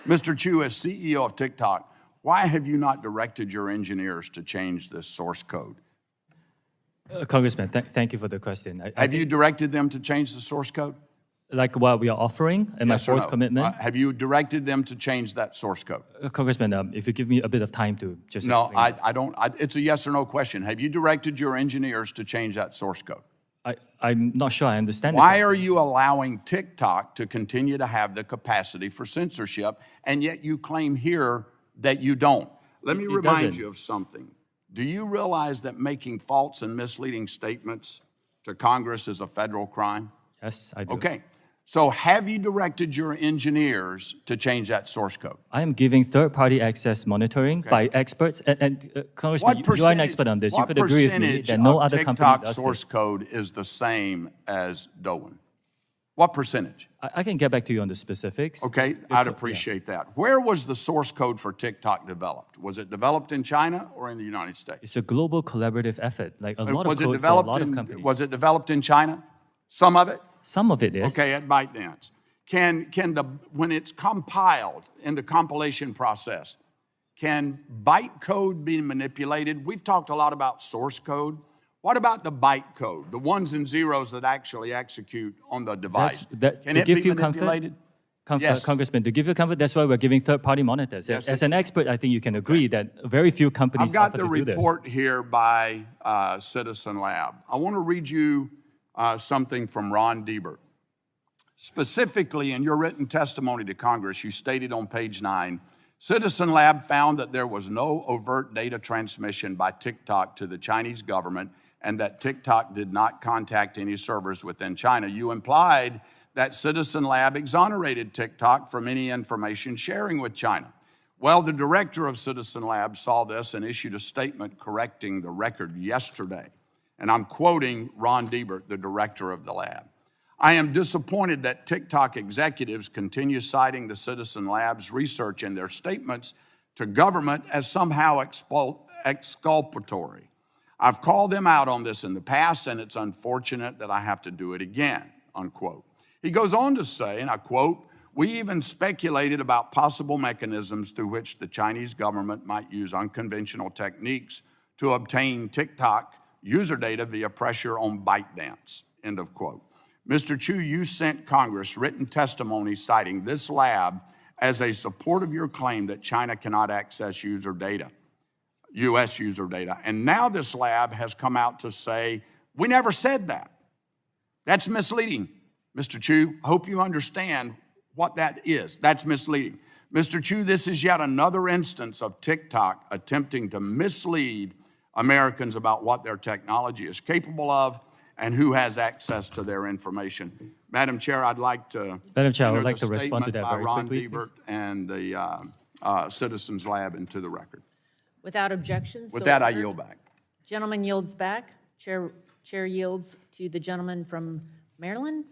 Mr. Chu, as CEO of TikTok, why have you not directed your engineers to change this source code? Congressman, thank you for the question. Have you directed them to change the source code? Like what we are offering and Yes my or fourth no? commitment? Have you directed them to change that source code? Congressman, if you give me a bit of time to just No, explain this. I don't. It's a yes or no question. Have you directed your engineers to change that source code? I'm not sure I understand. Why are you allowing TikTok to continue to have the capacity for censorship, and yet you claim here that you don't? Let me remind doesn't. you of something. Do you realize that making false and misleading statements to Congress is a federal crime? Yes, I do. Okay. So have you directed your engineers to change that source code? I am giving third-party access monitoring by experts. And Congressman, you are an expert on this. You could agree with me that no other company TikTok does source this. code is the same as Doan? What percentage? I can get back to you on the specifics. Okay, I'd appreciate that. Where was the source code for TikTok developed? Was it developed in China or in the United States? It's a global collaborative effort, like a lot of Was it code for a developed lot of companies. was it developed in China? Some of it? Some of it is. Okay, at ByteDance. When it's compiled in the compilation process, can bytecode be manipulated? We've talked a lot about source code. What about the bytecode, the ones and zeros that actually execute on the device? Can it be manipulated? Yes. Congressman, to give you comfort, that's why we're giving third-party monitors. Yes, As an expert, I think you can agree that very few companies I've got offer the to do this. report here by Citizen Lab. I want to read you something from Ron Diebert. Specifically, in your written testimony to Congress, you stated on page 9, Citizen Lab found that there was no overt data transmission by TikTok to the Chinese government and that TikTok did not contact any servers within China. You implied that Citizen Lab exonerated TikTok from any information sharing with China. Well, the director of Citizen Lab saw this and issued a statement correcting the record yesterday. And I'm quoting Ron Diebert, the director of the lab. I am disappointed that TikTok executives continue citing the Citizen Lab's research in their statements to government as somehow exculpatory. I've called them out on this in the past, and it's unfortunate that I have to do it again, unquote. He goes on to say, and I quote, we even speculated about possible mechanisms through which the Chinese government might use unconventional techniques to obtain TikTok user data via pressure on ByteDance, end of quote. Mr. Chu, you sent Congress written testimony citing this lab as a support of your claim that China cannot access user data, US user data. And now this lab has come out to say, we never said that. That's misleading, Mr. Chu. I hope you understand what that is. That's misleading. Mr. Chu, this is yet another instance of TikTok attempting to mislead Americans about what their technology is capable of and who has access to their information. Madam Chair, I'd like to respond to that very Ron quickly, Diebert and the Citizens Lab into the record. Without objection. With so that, I ordered. yield back. Gentleman yields back. Chair yields to the gentleman from Maryland.